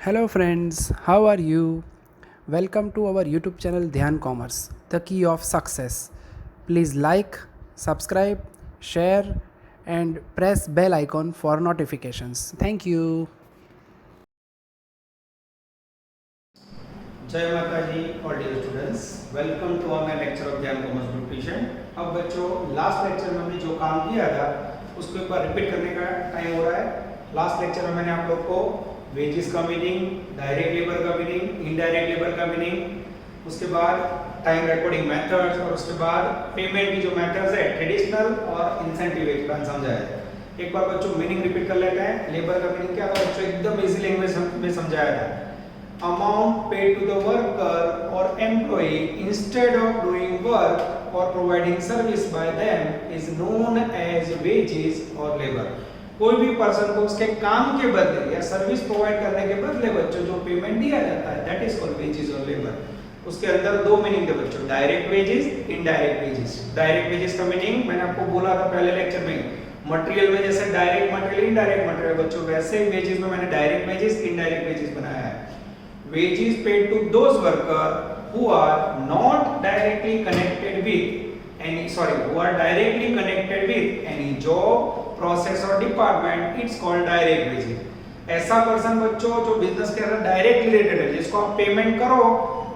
Hello friends, how are you? Welcome to our YouTube channel Dhyan Commerce, the key of success. Please like, subscribe, share and press bell icon for notifications. Thank you. जय माता जी और dear students, welcome to online lecture of Dhyan commerce group tuition. अब बच्चों, last lecture में हमने जो काम किया था उसको एक बार रिपीट करने का टाइम हो रहा है। लास्ट लेक्चर में मैंने आप लोग को वेजेस का मीनिंग, डायरेक्ट लेबर का मीनिंग, इनडायरेक्ट लेबर का मीनिंग, उसके बाद टाइम रिकॉर्डिंग मेथड्स और उसके बाद पेमेंट की जो मेथड्स है ट्रेडिशनल और इंसेंटिव वेज प्लान समझाया है। एक बार बच्चों मीनिंग रिपीट कर लेते हैं। लेबर का मीनिंग क्या था बच्चों? एकदम इजी लैंग्वेज में समझाया था। Amount paid to the worker or employee instead of doing work or providing service by them is known as wages or labor। कोई भी पर्सन को उसके काम के बदले या सर्विस प्रोवाइड करने के बदले बच्चों जो पेमेंट दिया जाता है दैट इज कॉल्ड वेजेस और लेबर। उसके अंदर दो मीनिंग थे बच्चों, direct wages, indirect wages. Direct wages का मीनिंग मैंने आपको बोला था पहले लेक्चर में, मटेरियल में जैसे डायरेक्ट मटेरियल, इनडायरेक्ट मटेरियल बच्चों, वैसे वेजेस में मैंने डायरेक्ट वेजेस, इनडायरेक्ट वेजेस बनाया है। Wages paid to those workers who are not directly connected with who are directly connected with any job, process or department, it's called direct wages। ऐसा person बच्चों जो business के साथ direct related है, जिसको आप पेमेंट करो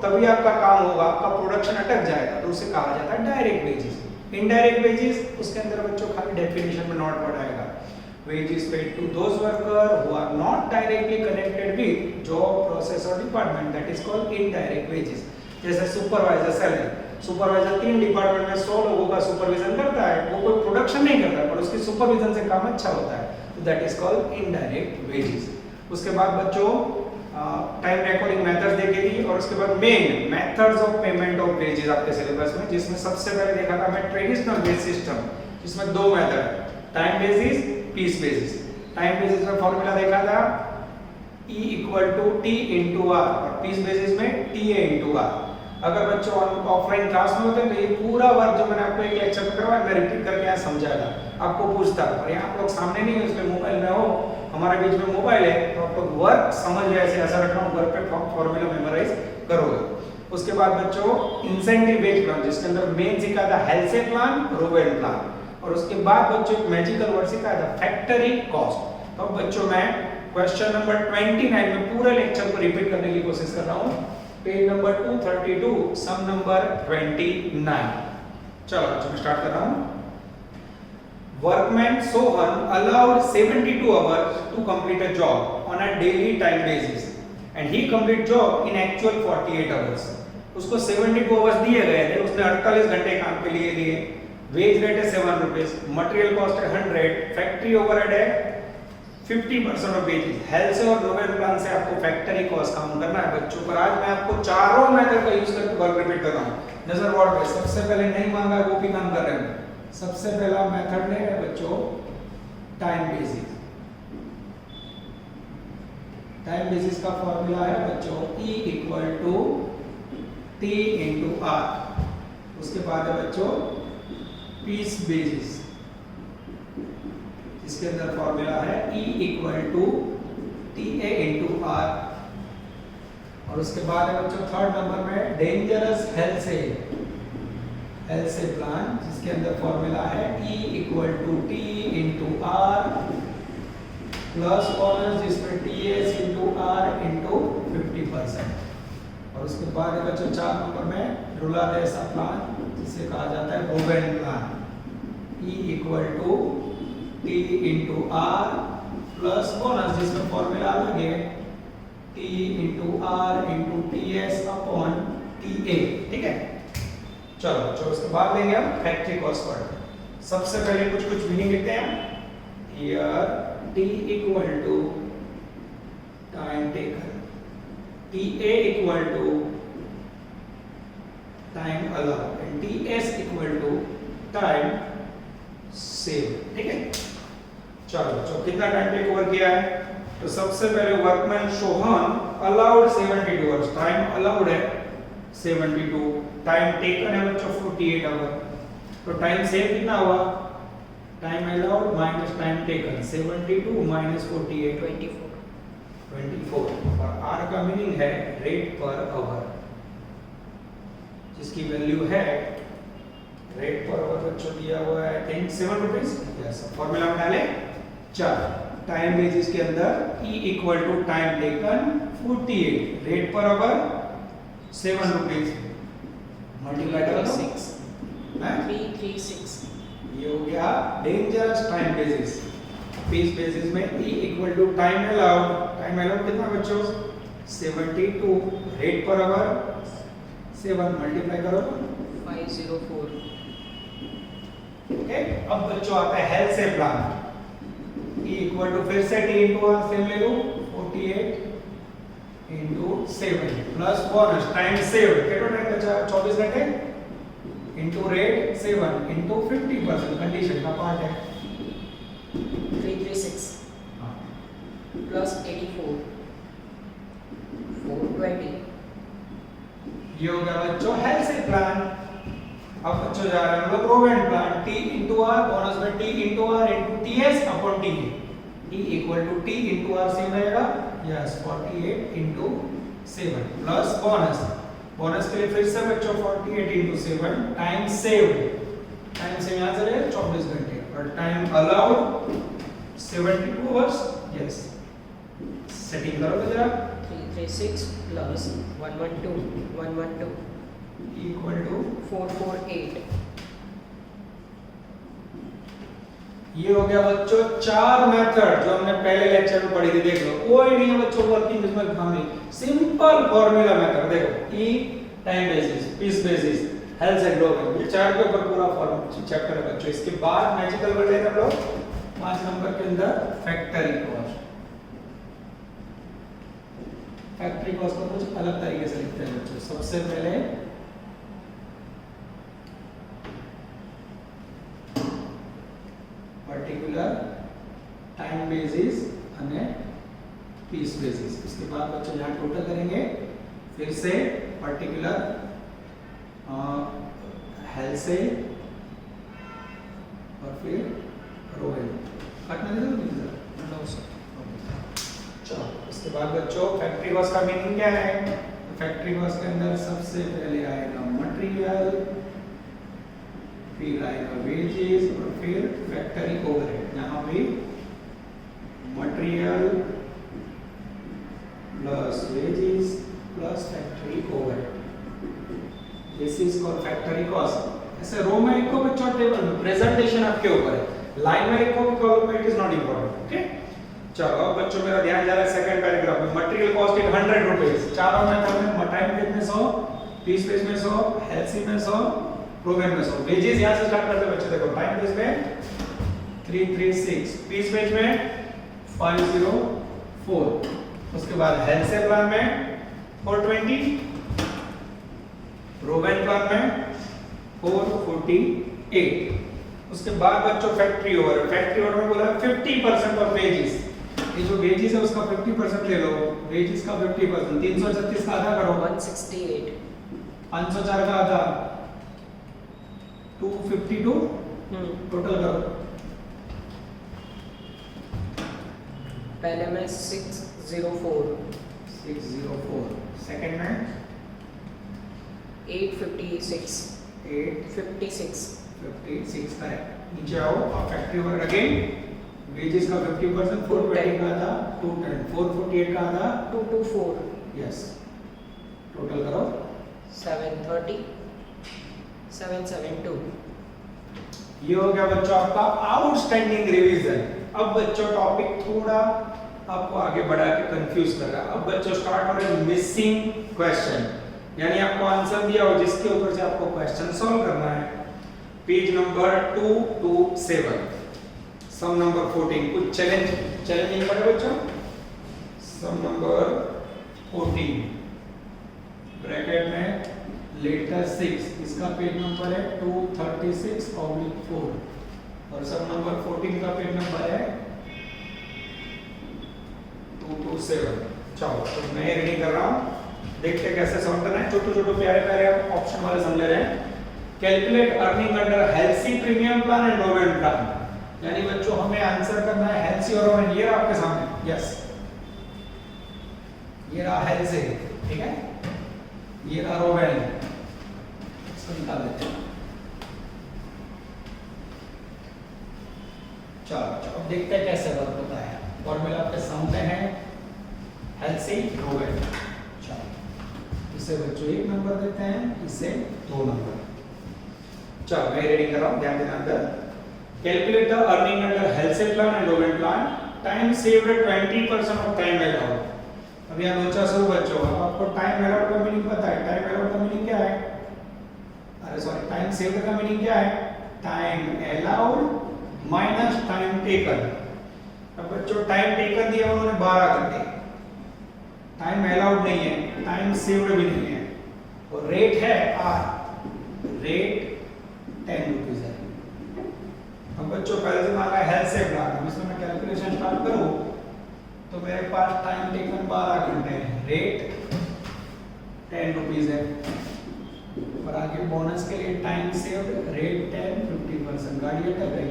तभी आपका काम होगा, आपका प्रोडक्शन अटक जाएगा, तो उसे कहा जाता है डायरेक्ट वेजेस। इनडायरेक्ट वेजेस उसके अंदर बच्चों खाली डेफिनेशन में नोट वर्ड आएगा। Wages paid to those workers who are not directly connected with job, process or department, that is called indirect wages। जैसे सुपरवाइजर सैलरी, सुपरवाइजर 3 डिपार्टमेंट में 100 लोगों का सुपरविजन करता है, वो कोई प्रोडक्शन नहीं करता पर उसकी सुपरविजन से काम अच्छा होता है, तो that is called indirect wages. उसके बाद बच्चों टाइम रिकॉर्डिंग मेथड्स देखी थी और उसके बाद main methods of payment of wages आपके सिलेबस में, जिसमें सबसे पहले देखा था मैं ट्रेडिशनल वेज सिस्टम, जिसमें दो method, time basis, piece basis. Time basis में फॉर्मूला देखा था E equal to T into R और पीस बेसिस में TA इंटू आर। अगर बच्चों ऑफलाइन क्लास में होते तो ये पूरा वर्क जो मैंने आपको एक लेक्चर में करवाया मैं रिपीट करके यहाँ समझाया था, आपको पूछता, और यहाँ आप लोग सामने नहीं हो इसलिए मोबाइल में हो, हमारे बीच में मोबाइल है तो आप लोग वर्क समझ रहे ऐसे ऐसा रख रहा हूँ, वर्क पे फॉर्मूला मेमोराइज करोगे। उसके बाद बच्चों इंसेंटिव बेस्ड प्लान, जिसके अंदर मेन सीखा था हेल्से प्लान, रोवेन प्लान, और उसके बाद बच्चों एक मैजिकल वर्ड सीखा था फैक्टरी कॉस्ट। तो बच्चों मैं क्वेश्चन नंबर 29 में पूरे लेक्चर को रिपीट करने की कोशिश कर रहा हूं, पेज नंबर 232 सम नंबर 29। चलो बच्चों मैं स्टार्ट कर रहा हूं। Workman Sohan allowed 72 hours to complete a job on a daily time basis and he complete job in actual 48 hours. उसको 72 आवर्स दिए गए थे, उसने 48 घंटे काम के लिए लिए। वेज रेट है 7 रुपीज, मटेरियल कॉस्ट है 100, फैक्ट्री ओवरहेड है 50% ऑफ वेजेस। हेल्थ और रोवेन प्लान से आपको फैक्ट्री कॉस्ट काम करना है बच्चों। पर आज मैं आपको चारों मेथड का यूज करके वर्क रिपीट कर रहा हूं। नजर बोर्ड पे सबसे पहले नहीं मांगा वो भी काम कर रहे हैं। सबसे पहला मेथड है बच्चों टाइम बेसिस। टाइम बेसिस का फॉर्मूला है बच्चों E equal to T into R. उसके बाद है बच्चों पीस बेसिस, इसके अंदर फॉर्मूला है E equal to TA into R. और उसके बाद है बच्चों थर्ड नंबर में डेंजरस हेल्से प्लान, जिसके अंदर फॉर्मूला है E equal to T into R plus bonus जिसमें TS इंटू आर इंटू 50%। और उसके बाद है बच्चों 4 नंबर में रुला जैसा प्लान, जिसे कहा जाता है Rowan plan, E equal to T into R plus bonus जिसमें फॉर्मूला अलग है T into R into TS upon TA। ठीक है, चलो जो उसके बाद लेंगे हम फैक्ट्री कॉस्ट वर्ड। सबसे पहले कुछ मीनिंग लिखते हैं here T equal to time taken, TA equal to time allowed and TS equal to time save. ठीक है, चलो तो कितना टाइम टेक ओवर किया है? तो सबसे पहले workman Sohan allowed 72 hours, time allowed है 72, टाइम टेकन है बच्चों 48 आवर। तो टाइम सेव कितना हुआ? Time allowed minus time taken, 72 minus 48 24 और का मीनिंग है रेट पर आवर, जिसकी वैल्यू है रेट पर आवर बच्चों दिया हुआ है I think 7 rupees. Yes, formula में डालें 4 टाइम बेसिस के अंदर E equal to time taken 48, rate per hour 7 rupees, multiply करो 336 ये हो गया dangerous time basis. Piece basis में E equal to time allowed कितना बच्चों 72, रेट पर आवर 7, मल्टीप्लाई करो 504। ओके। अब बच्चों आता है हेल्थ से प्लान। E इक्वल टू फिर से T इंटू आर सेम ले लो 48 into 7 plus bonus time save कितना टाइम बचा 24 घंटे इंटू रेट 7 इंटू 50% कंडीशन का पार्ट है 336 प्लस 84 420। ये हो गया बच्चों हेल्थ से प्लान। अब बच्चों जा रहे हैं हम लोग प्रोवेंट plan. T into R bonus में T into R into TS upon T E equal to T into R same रहेगा यस 48 इंटू 7 प्लस बोनस के लिए फिर से बच्चों 48 इंटू 7 टाइम सेव यहाँ से ले 24 घंटे और time allowed 72 hours. Yes, setting करो तो जरा 336 प्लस 112 इक्वल टू 448। ये हो गया बच्चों 4 मेथड जो हमने पहले लेक्चर में पढ़ी थी। देख लो कोई नहीं है बच्चों वर्किंग इसमें खामी, सिंपल फॉर्मूला मेथड। देखो E time basis, piece basis, Halsey global, ये 4 के ऊपर पूरा फॉर्मूला चेक करें बच्चों। इसके बाद मैजिकल वर्ड लेते हैं हम लोग 5 नंबर के अंदर फैक्टरी कॉस्ट। फैक्टरी कॉस्ट को कुछ अलग तरीके से लिखते हैं बच्चों। सबसे पहले पर्टिकुलर टाइम बेसिस અને पीस बेसिस, इसके बाद बच्चों यहाँ टोटल करेंगे, फिर से पर्टिकुलर हेल्थ से और फिर रोवेल काटना दे दो चलो। इसके बाद बच्चों फैक्ट्री कॉस्ट का मीनिंग क्या है? फैक्ट्री कॉस्ट के अंदर सबसे पहले आएगा मटेरियल, फिर आएगा वेजेस और फिर फैक्ट्री ओवरहेड। यहाँ पे material plus wages plus factory overhead, this is called factory cost. ऐसे रो में लिखो बच्चों, टेबल में प्रेजेंटेशन आपके ऊपर है, लाइन में लिखो कॉलम में, it is not important. Okay चलो अब बच्चों मेरा ध्यान जा रहा है सेकंड पैराग्राफ में। मटेरियल कॉस्ट इज 100 रुपीस, चारों में टाइम बेस में 100, पीस बेस में 100, हेल्थ में 100, प्रोग्राम में 100। वेजेस यहां से स्टार्ट करते हैं बच्चों। देखो टाइम बेस में 336, पीस बेस में 504, उसके बाद हेल्थ से प्लान में 420, प्रोग्राम प्लान में 448। उसके बाद बच्चों फैक्ट्री ओवर, फैक्ट्री ओवर में बोला 50% ऑफ वेजेस, ये जो वेजेस है उसका 50% ले लो, वेजेस का 50%, 336 का आधा करो 168, 504 का आधा 252, टोटल करो। पहले में 604, सेकंड में 856, 56 का है। नीचे आओ और फैक्ट्री ओवर अगेन, वेजेस का 50%, 420 का आधा 210, 448 का आधा 224, यस, टोटल करो 730, 772। ये हो गया बच्चों आपका आउटस्टैंडिंग रिवीजन। अब बच्चों टॉपिक थोड़ा आपको आगे बढ़ा के कंफ्यूज कर रहा है। अब बच्चों स्टार्ट हो रहे मिसिंग क्वेश्चन, यानी आपको आंसर दिया हो जिसके ऊपर से आपको क्वेश्चन सॉल्व करना है। पेज नंबर 227, सम नंबर 14, कुछ चैलेंजिंग पढ़े बच्चों। सम नंबर 14 ब्रैकेट में लेटर 6, इसका पेज नंबर है 236/4 और सम नंबर 14 का पेज नंबर है 227। चलो तो मैं रीडिंग कर रहा हूँ, देखते कैसे सॉल्व करना है। छोटे छोटे प्यारे प्यारे ऑप्शन वाले समझ रहे हैं। Calculate earning under Halsey premium plan and Rowan plan, यानी बच्चों हमें आंसर करना है हेल्सी और रोवेन। ये आपके सामने, यस ये रहा हेल्से, ठीक है, ये रहा रोवेन, इसको निकाल देते हैं। चलो अब देखते हैं कैसे वर्क होता है। फॉर्मूला आपके सामने है, हेल्से रोवेन। चलो इसे बच्चों 1 नंबर देते हैं, इसे 2 नंबर। चलो मैं रीडिंग कर रहा हूँ, ध्यान देना अंदर। Calculate the earning under Halsey plan and Rowan plan, time saved 20% of time allowed. अब यहाँ लोचा शुरू बच्चों, अब आपको टाइम अलाउड का मीनिंग पता है। टाइम अलाउड का मीनिंग क्या है, अरे सॉरी, टाइम सेव्ड का मीनिंग क्या है, time allowed minus time taken. अब बच्चों टाइम टेकन दिया उन्होंने 12 घंटे, टाइम अलाउड नहीं है, टाइम सेव्ड भी नहीं है, और रेट है आर, रेट 10 रुपीज है। अब बच्चों पहले से मान रहा हेल्थ से प्लान, इसमें मैं कैलकुलेशन स्टार्ट करूं तो मेरे पास टाइम टेकन 12 घंटे है, रेट 10 रुपीज है, और आगे बोनस के लिए टाइम सेव्ड, रेट 10, 50%, गाड़ी अटक गई।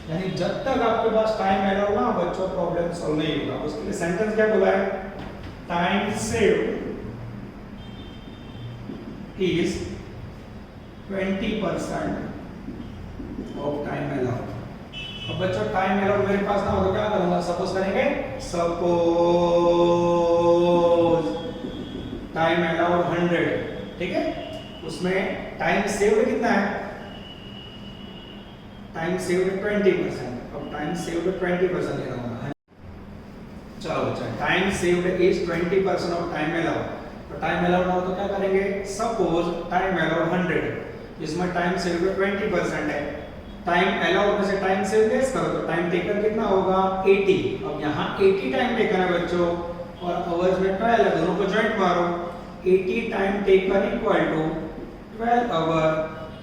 यानी जब तक आपके पास टाइम अलाउड ना बच्चों प्रॉब्लम सॉल्व नहीं होगा। उसके लिए सेंटेंस क्या बोला है, time saved is 20% of time allowed. अब बच्चों टाइम अलाउड मेरे पास ना हो तो क्या करूंगा, सपोज करेंगे, सपोज टाइम अलाउड 100, ठीक है, उसमें टाइम सेव्ड कितना है, टाइम सेव्ड 20%, अब टाइम सेव्ड 20% ले रहा हूं। चलो बच्चा, time saved is 20% of time allowed. तो टाइम अलाउड हो तो क्या करेंगे, सपोज टाइम अलाउड 100, इसमें टाइम सेव्ड 20% है, टाइम अलाउड में से टाइम सेव लेस करो तो टाइम टेकन कितना होगा, 80। अब यहाँ 80 टाइम टेकन है बच्चों, और आवर्स में 12 है, दोनों को जॉइंट मारो, 80 time taken equal to 12 hour,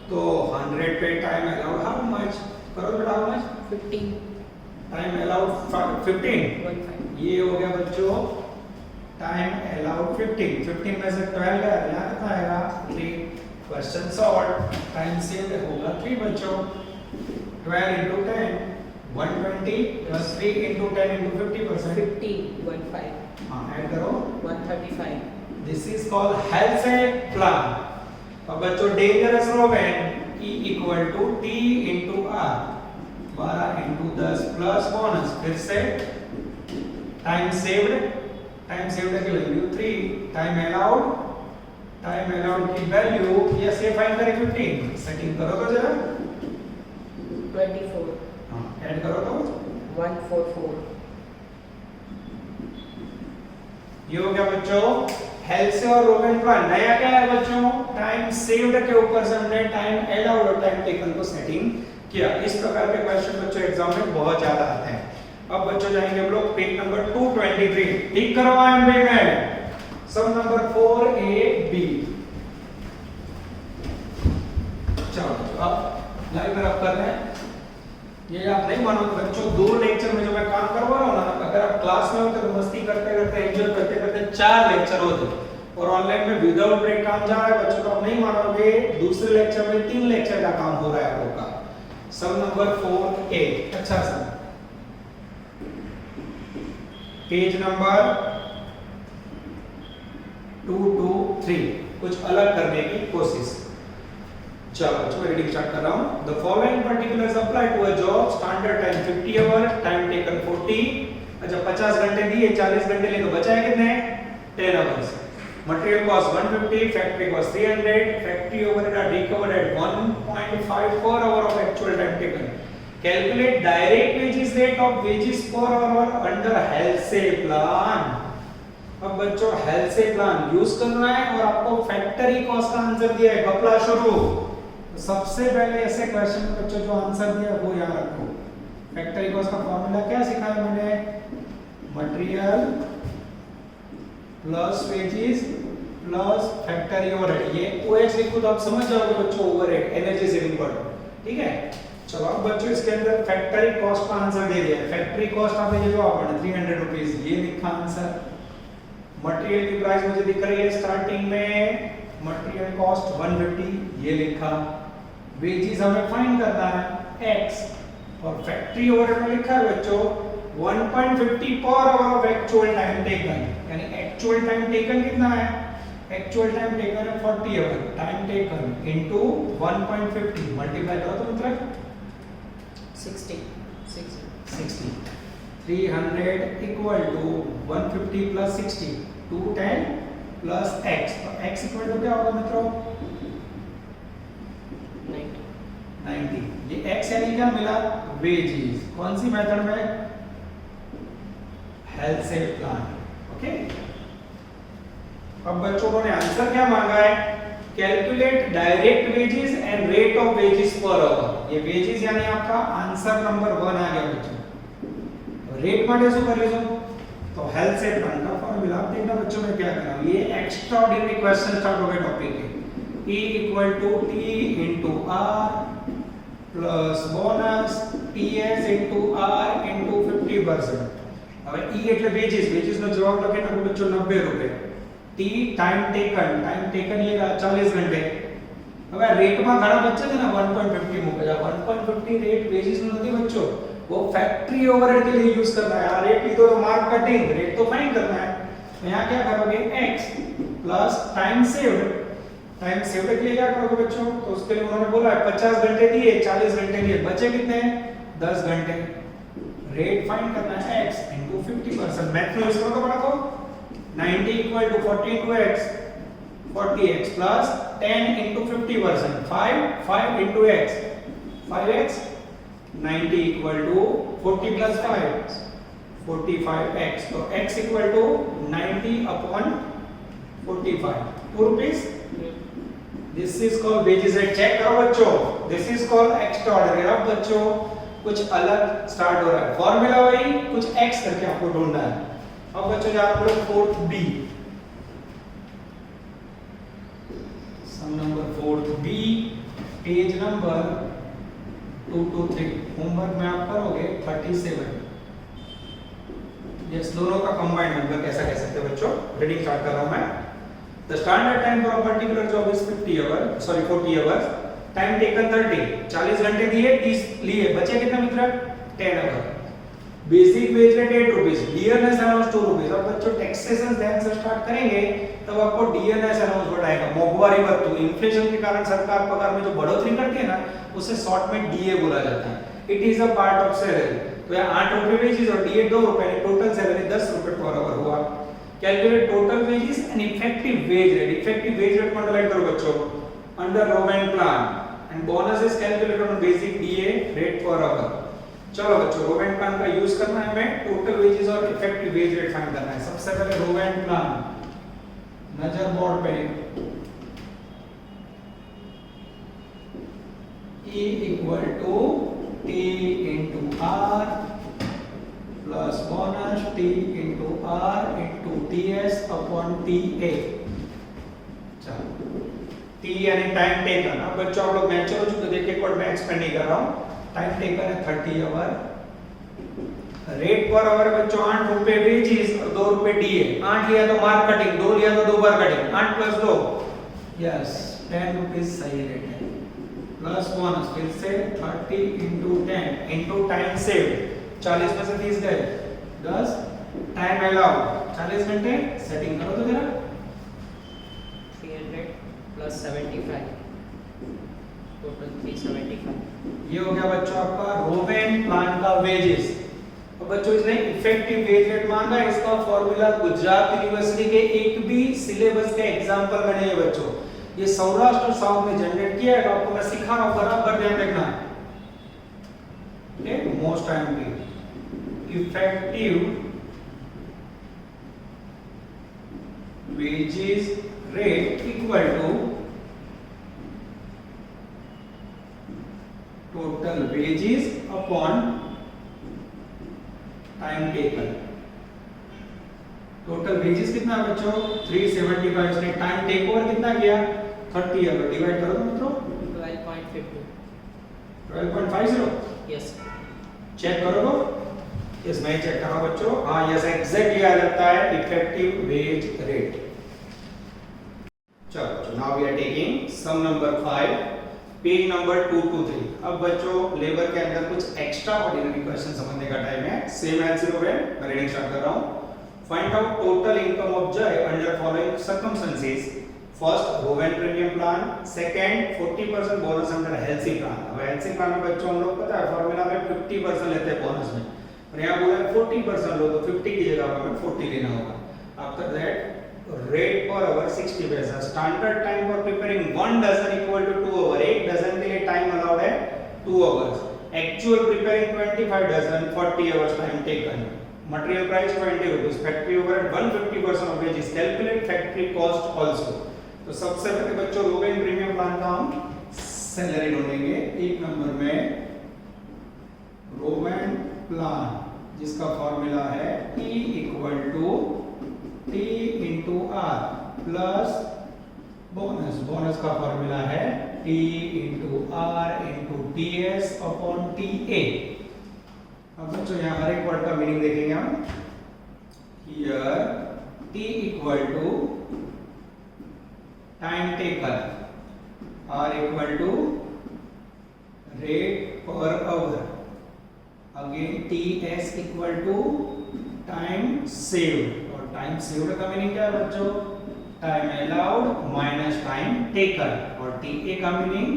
तो 100 पे टाइम अलाउड हाउ मच, करो बेटा हाउ मच, 15, टाइम अलाउड 15, ये हो गया बच्चों टाइम अलाउड 15, 15 में से 12 गया, यहाँ कितना आएगा 3। क्वेश्चन सॉल्व, टाइम सेव्ड होगा 3 बच्चों, 12 into 10, 120 plus 3 into 10 into 50%, 15, हाँ ऐड करो 135, this is called health plan. अब बच्चों dangerous Rowan E equal to T into R, 12 into 10 plus bonus, फिर से टाइम सेव्ड की वैल्यू 3, टाइम अलाउड की वैल्यू ये से फाइंड करें 15, सेटिंग करो तो जरा 24, हाँ ऐड करो तो 144, ये हो गया बच्चों हेल्थ से और रोवेन प्लान। नया क्या है बच्चों, टाइम सेव्ड के ऊपर से हमने टाइम अलाउड और टाइम टेकन को सेटिंग किया। इस प्रकार के क्वेश्चन बच्चों एग्जाम में बहुत ज्यादा आते हैं। अब बच्चों जाएंगे हम लोग पेज नंबर 223, ठीक करो आईएमपी में सम नंबर 4A B। चलो अब लाइव में आप कर रहे हैं, ये आप नहीं मानोगे बच्चों, 2 लेक्चर में जो मैं काम करवा रहा हूं ना, अगर आप क्लास में होते तो मस्ती करते करते एंजॉय करते करते 4 लेक्चर होते, और ऑनलाइन में विदाउट ब्रेक काम जा रहा है बच्चों, तो आप नहीं मानोगे दूसरे लेक्चर में 3 लेक्चर का काम हो रहा है आपका। सम नंबर 4A, अच्छा सर, पेज नंबर 223, कुछ अलग करने की कोशिश। चलो बच्चों रीडिंग स्टार्ट कर रहा हूं। The following particulars apply to a job, standard time 50 hour, time taken 40। अच्छा 50 घंटे दिए, 40 घंटे लिए तो बचा है कितने, 10 hours. Material cost 150, factory cost 300, factory overhead are recovered at 1.54 hour of actual time taken. Calculate direct wages rate of wages per hour under Halsey plan. अब बच्चों हेल्थ से प्लान यूज करना है और आपको फैक्ट्री कॉस्ट का answer दिया है, कपड़ा शुरू। सबसे पहले ऐसे क्वेश्चन में बच्चों जो आंसर दिया वो याद रखो। फैक्ट्री कॉस्ट का फॉर्मूला क्या सिखाया मैंने, material plus wages plus factory overhead. ये ओएच लिखो तो आप समझ जाओगे बच्चों, ओवरहेड एनर्जी सेविंग वर्ड, ठीक है। चलो अब बच्चों इसके अंदर फैक्ट्री कॉस्ट का आंसर दे दिया। फैक्ट्री कॉस्ट आपने ये जो आपने 300 रुपीस ये लिखा आंसर। मटेरियल की प्राइस मुझे दिख रही है स्टार्टिंग में, मटेरियल कॉस्ट 150 ये लिखा। वेजेस हमें फाइंड करना है x, और फैक्ट्री ओवरहेड में लिखा है बच्चों 1.50 पर hour of actual time taken. यानी एक्चुअल टाइम टेकन कितना है? एक्चुअल टाइम टेकन है 40 hour, time taken into 1.50 multiply करो तो मित्र 60. 60 300 equal to 150 plus 60 210 plus x, तो x इक्वल टू क्या होगा मित्रों? 90. ये x यानी क्या मिला? वेजेस. कौन सी मेथड में? हेल्थ से प्लान. ओके. अब बच्चों ने आंसर क्या मांगा है? Calculate direct wages and rate of wages per our. ये वेजेस यानी आपका आंसर नंबर 1 आ गया बच्चों. रेट માટે શું કરીશું? तो हेल्थ से प्लान का फॉर्मूला आप देखना बच्चों में क्या करना है. ये एक्स्ट्राऑर्डिनरी क्वेश्चन स्टार्ट हो गए टॉपिक के. E equal to T into R plus bonus TS into R into 50%. હવે E એટલે વેજીસ. વેજીસ નો જવાબ લખે તો બચ્ચો 90 રૂપિયા. T टाइम टेकन લેगा 40 घंटे. હવે આ રેટ માં ઘણા બચ્ચે છે ને 1.50 મૂકે છે. 1.50 રેટ વેજીસ નો નથી બચ્ચો, वो फैक्ट्री ओवरहेड के लिए यूज करना है. रेट की तो मार्क कटिंग, रेट तो फाइंड करना है. यहाँ क्या करोगे? x plus time saved. Time saved के लिए क्या करोगे बच्चों? तो उसके लिए उन्होंने बोला है 50 घंटे दिए, 40 घंटे दिए, बचे कितने? 10 घंटे. रेट फाइंड करना है x इनटू 50%. मैथ में यूज करो तो बड़ा को 90 equal to 40 into x 40x plus 10 into 50%. 5 into x 5x 90 equal to 40 plus 5 45x. तो x equal to 90 upon 45 2 rupees. This is called wages rate. Check करो बच्चों, दिस इज कॉल्ड एक्स्ट्राऑर्डिनरी. अब बच्चों कुछ अलग स्टार्ट हो रहा है. फॉर्मूला वही, कुछ x करके आपको ढूंढना है. अब बच्चों जा आप लोग 4th B, sum number 4th B, page number 223. Homework में आप करोगे 37. यस, दोनों का कंबाइंड होमवर्क ऐसा कह सकते हो बच्चों. रीडिंग स्टार्ट कर रहा हूं मैं. The standard time for a particular job is 40 hours. Time taken 30. 40 घंटे दिए, 30 लिए, बचे कितने मित्र? 10 hour. Basic wage rate 8 rupees. DNS allowance 2 rupees. अब बच्चों टैक्सेशन ध्यान से स्टार्ट करेंगे तब आपको डीएनएस अलाउंस बढ़ाएगा. मोहवारी भत्तू, इन्फ्लेशन के कारण सरकार पगार में जो बढ़ोतरी करती है ना, उसे शॉर्ट में डीए बोला जाता है. It is a part of salary. तो यहाँ 8 रुपए वेजेस और डीए 2 रुपए, टोटल सैलरी 10 रुपए पर आवर हुआ. Calculate total wages and effective wage rate. Effective wage rate को अंडरलाइन करो बच्चों. Under Rowan plan and bonus is calculated on basic DA rate per hour. चलो बच्चों, रोवेन प्लान का use करना है. हमें टोटल वेजेस और इफेक्टिव वेज रेट फाइंड करना है. सबसे पहले रोवेन प्लान, नजर बोर्ड पे. E equal to T into R plus bonus T into R into TS upon TA. चलो, T यानी टाइम टेकन. अब बच्चों आप लोग मैच हो चुके, देखिए कोड में एक्सपेंड नहीं कर रहा हूं. टाइम टेकन है 30 आवर. रेट पर आवर बच्चों 8 रुपए वेजेस और 2 रुपए डीए. 8 लिया तो मार्क कटिंग, 2 लिया तो 2 बार कटिंग. 8 प्लस 2, यस 10 रुपीस सही रेट है. प्लस बोनस फिर से 30 इनटू 10 इनटू टाइम सेव. 40 में से 30 गए, 10. टाइम अलाउ 40 घंटे. सेटिंग करो तो जरा. 300 प्लस 75 टोटल 375. ये हो गया बच्चों आपका रोवेन प्लान का वेजेस. तो बच्चों इसने इफेक्टिव वेज रेट मांगा. इसका फॉर्मूला गुजरात यूनिवर्सिटी के एक भी सिलेबस के एग्जांपल में नहीं है बच्चों. ये सौराष्ट्र और साउथ में जनरेट किया है. तो आपको मैं सिखा रहा हूं, बराबर ध्यान रखना. ओके, मोस्ट टाइम पे effective wages rate equal to total wages upon time taken. Total wages कितना है बच्चों? 375. इसने टाइम टेक ओवर कितना किया? 30 आवर. डिवाइड करो तो मित्रों 12.50. 12.50. यस. चेक करो तो. यस, मैं चेक कर रहा हूं बच्चों. हाँ, यस एग्जैक्टली आ जाता है इफेक्टिव वेज रेट. चलो, now we are taking some number 5, page number 223. अब बच्चों लेबर के अंदर कुछ एक्स्ट्रा ऑर्डिनरी क्वेश्चन समझने का टाइम है. सेम एज 0 है. मैं रीडिंग स्टार्ट कर रहा हूं. Find out total income of Jay under following circumstances. First, Rowan premium plan. Second, 40% bonus under healthy plan. अब healthy plan में बच्चों हम लोग पता है फॉर्मूला में 50% लेते हैं बोनस में, और यहाँ बोला है 40% लो, तो 50 की जगह पर हमें 40 लेना होगा. After that, rate per hour 60 पैसा. Standard time for preparing 1 dozen equal to 2 hour. एक डजन के लिए टाइम अलाउड है 2 hours. Actual preparing 25 dozen 40 hours time taken. Material price 20 rupees. Factory overhead 150% of which is calculate factory cost also. तो सबसे पहले बच्चों रोवेन premium plan का हम सैलरी ढूंढेंगे. एक नंबर में रोवेन प्लान जिसका फॉर्मूला है E equal to T into R plus bonus. Bonus का फॉर्मूला है T into R into TS upon TA. अब बच्चों यहाँ हर एक वर्ड का मीनिंग देखेंगे हम. Here T equal to time taken, R equal to rate per hour, again TS equal to time saved. और टाइम सेव्ड का मीनिंग क्या है बच्चों? Time allowed minus time taken. और TA का मीनिंग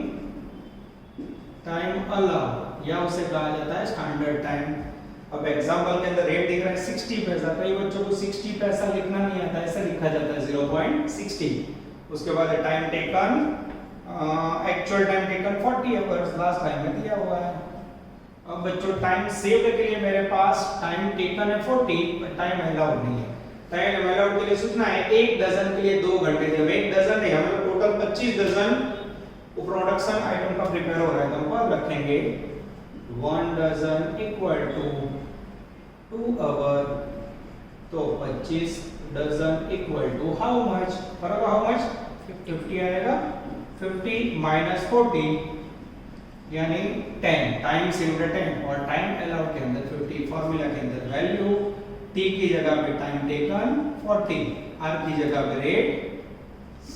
टाइम अलाउड या उसे कहा जाता है स्टैंडर्ड टाइम. अब एग्जांपल के अंदर रेट दिख रहा है 60 पैसा. कई बच्चों को 60 पैसा लिखना नहीं आता, ऐसा लिखा जाता है 0.60. उसके बाद time taken, actual time taken 40 hours last time में दिया हुआ है. अब बच्चों टाइम सेव्ड के लिए मेरे पास टाइम टेकन है 40, पर टाइम अलाउड नहीं है. टाइम अलाउड के लिए सूचना है एक डजन के लिए 2 घंटे. जब एक डजन नहीं, हमें टोटल 25 डजन प्रोडक्शन आइटम का प्रिपेयर हो रहा है, तो हम क्या रखेंगे 1 डजन इक्वल टू 2 आवर. तो 25 dozen equal to how much? बराबर हाउ मच? 50 आएगा. 50 माइनस 40 यानी 10. टाइम सेव्ड 10 और टाइम अलाउड के अंदर 50. फॉर्मूला के अंदर वैल्यू T की जगह पे टाइम टेकन 40, R की जगह पे रेट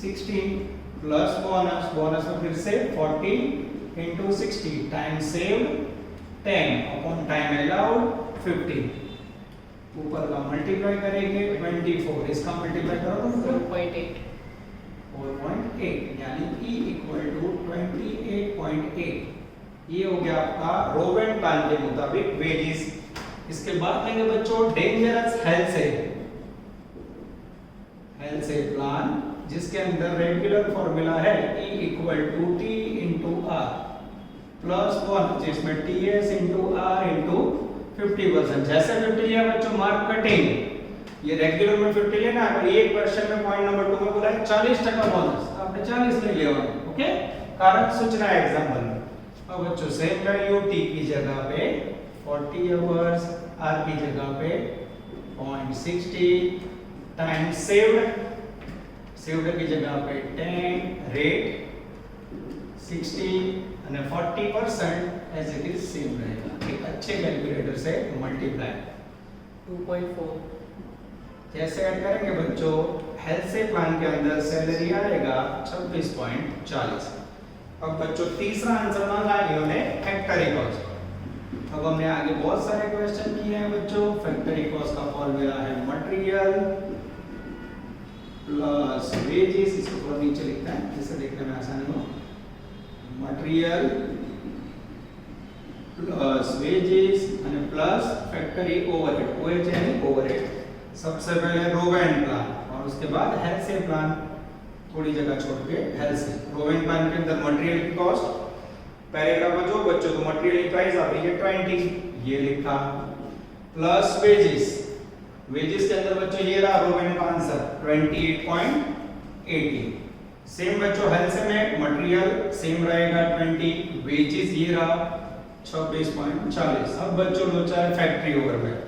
16 प्लस बोनस. बोनस में फिर से 40 into 60. Time saved 10 upon time allowed 50. ऊपर का मल्टीप्लाई करेंगे 24. इसका मल्टीप्लाई करो तो 4.8. 4.8 यानी E इक्वल टू 28.8. ये हो गया आपका रोवेन प्लान के मुताबिक वेजेस. इसके बाद लेंगे बच्चों डेंजरस हेल्थ से प्लान, जिसके अंदर रेगुलर फॉर्मूला है E equal to T into R plus 1, जिसमें TS इंटू R इंटू 50%. जैसे 50 लिया बच्चों मार्क कटिंग. ये रेगुलर में 50 लेना है, और ये क्वेश्चन में पॉइंट नंबर 2 में बोला है 40% बोनस. आपने 40 नहीं लिया. ओके, कारण सूचना है एग्जांपल में. अब बच्चों सेम वैल्यू T की जगह पे 40 आवर्स, R की जगह पे 0.60. टाइम सेव्ड की जगह पे 10, रेट 60 અને 40% एज इट इज सेम रहेगा. एक अच्छे कैलकुलेटर से मल्टीप्लाई 2.4. जैसे ऐड करेंगे बच्चों हेल्थ से प्लान के अंदर सैलरी आएगा 26.40. अब बच्चों तीसरा आंसर मांगा है इन्होंने फैक्टरी कॉस्ट. अब हमने आगे बहुत सारे क्वेश्चन किए हैं बच्चों. फैक्टरी कॉस्ट का फॉर्मूला है मटेरियल प्लस वेजेस. इसको थोड़ा नीचे लिखते हैं जिससे देखने में आसानी हो. मटेरियल प्लस वेजेस અને प्लस फैक्टरी ओवरहेड. OH यानी ओवरहेड. सबसे पहले रोवेन प्लान और उसके बाद हेल्थ से प्लान. थोड़ी जगह छोड़ के हेल्थ से. रोवेन प्लान के अंदर मटेरियल की कॉस्ट पैराग्राफ में जो बच्चों को मटेरियल की प्राइस आ रही है 20, ये लिखा, प्लस वेजेस. वेजेस के अंदर बच्चों ये रहा रोवेन का आंसर 28.80. सेम बच्चों हेल्थ से में मटेरियल सेम रहेगा 20, वेजेस ये रहा 26.40. अब बच्चों लोचा है फैक्ट्री ओवरहेड,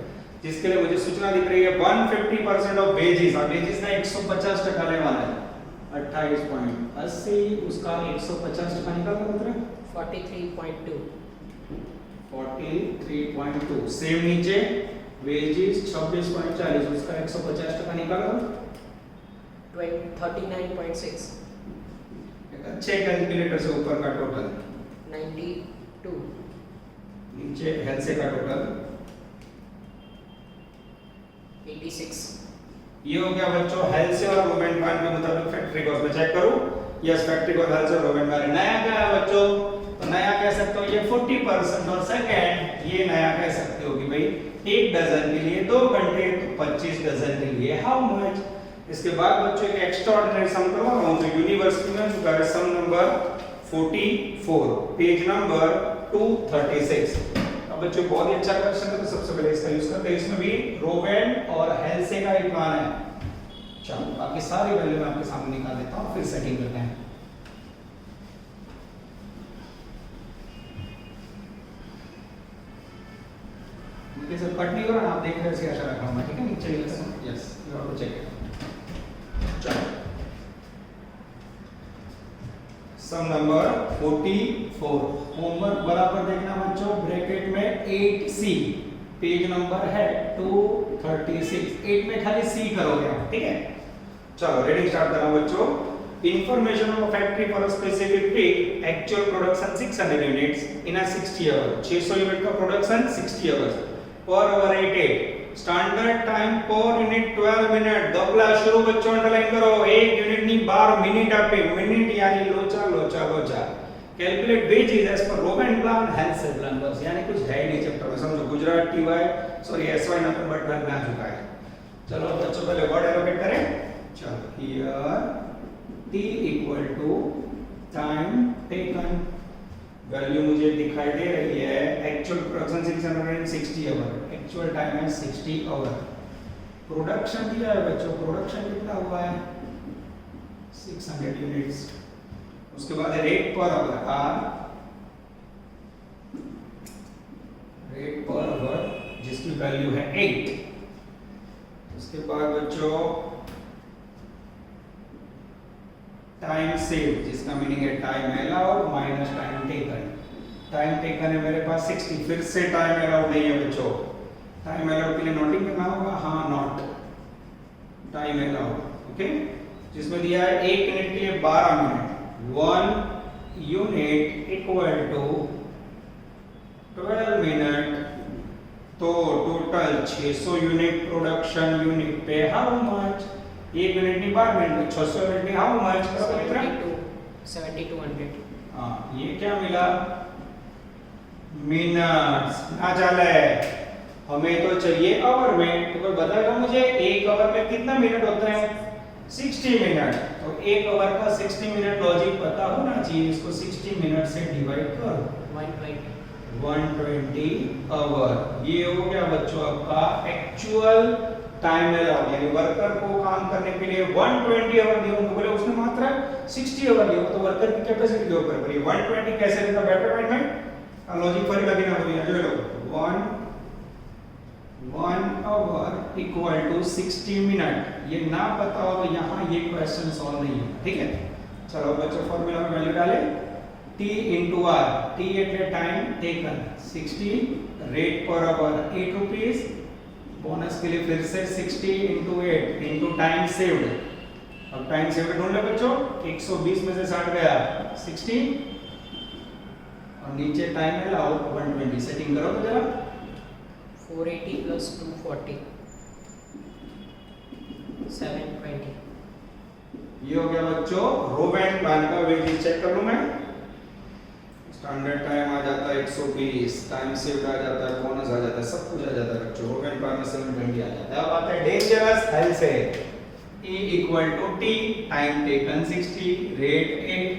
जिसके लिए मुझे सूचना दिख रही है 150% ऑफ वेजेस. अब वेजेस का 150% लेना है 28.80. उसका 150% निकालना मतलब 43.2. 43.2. सेम नीचे वेजेस 26.40. उसका 150% निकालो 39.6. एक अच्छे कैलकुलेटर से ऊपर का टोटल 92. नीचे हेल्थ से का टोटल 86. ये हो गया बच्चों हेल्से और रोवेन प्लान के मुताबिक फैक्ट्री कॉस्ट में चेक करूं। यस, फैक्ट्री कॉस्ट हेल्से और रोवेन प्लान। नया क्या है बच्चों? तो नया कह सकते हो ये 40% और सेकंड ये नया कह सकते हो कि भाई एक डजन के लिए 2 घंटे, तो 25 डजन के लिए हाउ मच। इसके बाद बच्चों एक एक्स्ट्राऑर्डिनरी सम करवा रहा हूं, तो यूनिवर्सिटी में चुका है सम नंबर 44, पेज नंबर 236। अब बच्चों बहुत ही अच्छा क्वेश्चन है, तो सबसे पहले इसका यूज करते हैं। इसमें भी रोवेन और हेल्से का एक प्लान है। चलो बाकी सारी वैल्यू मैं आपके सामने निकाल देता हूं, फिर सेटिंग करते हैं। मुझे सब कट नहीं हो रहा, आप देख रहे हैं, आशा रख रहा हूं मैं, ठीक है? नीचे yes, you have to check. चलो सम नंबर 44, होमवर्क बराबर देखना बच्चों, ब्रैकेट में 8C, पेज नंबर है 236। 8 में खाली C करोगे आप, ठीक है? चलो रेडी, स्टार्ट करना बच्चों। Information of factory for a specific peak, actual production 600 units in a 60 hour. 600 unit का production 60 hours, per hour 88, standard time per unit 12 minute. दोगला शुरू बच्चों, अंडरलाइन करो, एक यूनिट नहीं 12 मिनट आपे, मिनट यानी लोचा लोचा लोचा। Calculate wages as per रोवेन plan, हेल्से plan. बस यानी कुछ है नहीं चैप्टर में, समझो गुजरात टीवाई सॉरी एसवाई ना तो बट ना चुका है। चलो बच्चों पहले वर्ड एलोकेट करें। चलो here t equal to time taken, value मुझे दिखाई दे रही है, actual production 660 hour, actual time है 60 आवर। प्रोडक्शन दिया है बच्चों, प्रोडक्शन कितना हुआ है 600 यूनिट्स। उसके बाद है rate per our, rate per our जिसकी वैल्यू है 8। उसके बाद बच्चों टाइम सेव, जिसका मीनिंग है time allowed minus time taken. Time taken है मेरे पास 60, फिर से टाइम अलाउड नहीं है बच्चों। टाइम अलाउड के लिए नोटिंग करना होगा, हाँ नॉट टाइम अलाउड, ओके। जिसमें दिया है 1 यूनिट के लिए 12 minute, 1 unit equal to 12 minute, तो टोटल 600 यूनिट प्रोडक्शन यूनिट पे हाउ मच? 1 मिनट नहीं 12 मिनट, 600 यूनिट नहीं हाउ मच? 7200। हाँ, ये क्या मिला? मिनट्स ना चले, हमें तो चाहिए आवर में। तो कोई बताएगा मुझे 1 आवर में कितना मिनट होता है? 60 मिनट। तो 1 आवर का 60 मिनट लॉजिक पता होना चाहिए। इसको 60 मिनट से डिवाइड करो, 120 आवर। ये हो गया बच्चों आपका एक्चुअल टाइम अलाउड, यानी वर्कर को काम करने के लिए 120 आवर दिया, उनको बोले उसने मात्र 60 आवर दिया, तो वर्कर की कैपेसिटी के ऊपर पर ये 120 कैसे देगा? बेटर टाइम में लॉजिक पर लगी ना बोलिए, जो लो 1 आवर इक्वल टू 60 मिनट। ये ना पता हो तो यहाँ ये क्वेश्चन सॉल्व नहीं होगा, ठीक है? चलो बच्चों फॉर्मूला में वैल्यू डाले, t into r, t at time taken 60, rate per hour 8 rupees, bonus के लिए फिर से 60 into 8 into टाइम सेव्ड। अब टाइम सेव्ड ढूंढ लो बच्चों, 120 में से 60 गया 60, और नीचे टाइम अलाउड 120। सेटिंग करो तो जरा, 480 plus 240, 720। ये हो गया बच्चों रोवेन प्लान का वेजेस। चेक कर लूं मैं, स्टैंडर्ड टाइम आ जाता है 120, टाइम सेव्ड आ जाता है, बोनस आ जाता है, सब कुछ आ जाता है बच्चों। रोवेन प्लान में 720 आ जाता है। अब आता है dangerous Halsey, E equal to T, time taken 60, rate 8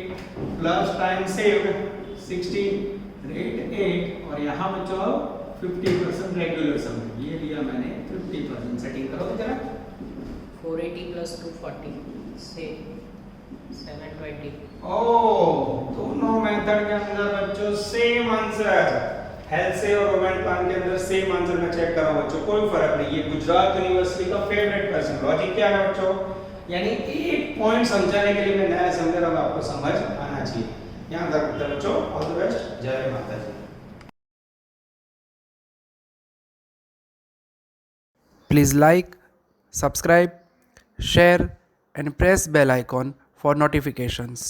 plus time saved 60, rate 8, और यहाँ बच्चों 50% रेगुलर सम, ये लिया मैंने 50%। सेटिंग करो जरा, 480 plus 240 से 720। दोनों मेथड के अंदर बच्चों सेम आंसर, हेल्से और रोवेन प्लान के अंदर सेम आंसर मैं चेक कर रहा हूं बच्चों, कोई फर्क नहीं। ये गुजरात यूनिवर्सिटी का फेवरेट क्वेश्चन। लॉजिक क्या है बच्चों? यानी एक पॉइंट समझाने के लिए मैं नया समझा रहा हूं, आपको समझ आना चाहिए। यहां तक बच्चों, ऑल द बेस्ट, जय माता जी। Please like, subscribe, share and press bell icon for notifications.